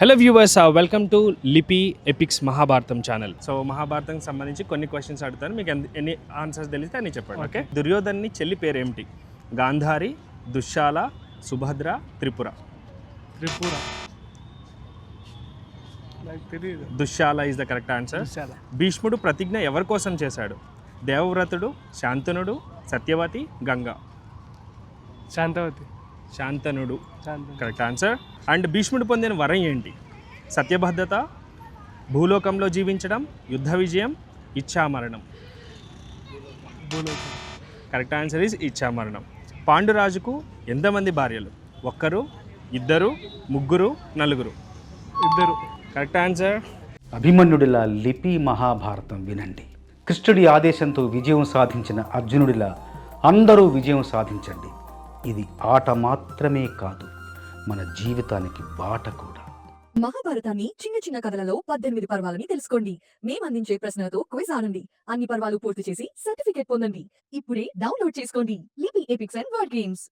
Hello viewers, welcome to లిపి epics Mahabharatam channel. So Mahabharatam సంబంధించి కొన్ని క్వశ్చన్స్ అడుగుతాను, మీకు ఎన్ని ఆన్సర్స్ తెలిస్తే అన్ని చెప్పండి. ఓకే. దుర్యోధన్ని చెల్లి పేరు ఏమిటి? గాంధారి, దుశ్శాల, సుభద్ర, త్రిపుర. త్రిపుర. నాకు తెలియదు. Dushala is the correct answer. Dushala. భీష్ముడు ప్రతిజ్ఞ ఎవరి కోసం చేశాడు? దేవవ్రతుడు, శాంతనుడు, సత్యవతి, గంగా. శాంతవతి. శాంతనుడు శాంతవతి. Correct answer. అండ్ భీష్ముడు పొందిన వరం ఏంటి? సత్యబద్ధత, భూలోకంలో జీవించడం, యుద్ధ విజయం, ఇచ్ఛామరణం. భూలోకం. కరెక్ట్ ఆన్సర్ ఈజ్ ఇచ్ఛామరణం. పాండురాజుకు ఎంతమంది భార్యలు? ఒక్కరు, ఇద్దరు, ముగ్గురు, నలుగురు. ఇద్దరు. Correct answer. అభిమన్యుడిలా లిపి మహాభారతం వినండి. కృష్ణుడి ఆదేశంతో విజయం సాధించిన అర్జునుడిలా అందరూ విజయం సాధించండి. ఇది ఆట మాత్రమే కాదు, మన జీవితానికి బాట కూడా. మహాభారతాన్ని చిన్న చిన్న కథలలో 18 పర్వాలని తెలుసుకోండి. మేం అందించే ప్రశ్నలతో క్విజ్ ఆడండి. అన్ని పర్వాలు పూర్తి చేసి సర్టిఫికేట్ పొందండి. ఇప్పుడే డౌన్లోడ్ చేసుకోండి లిపి ఎపిక్స్ అండ్ వర్డ్ గేమ్స్.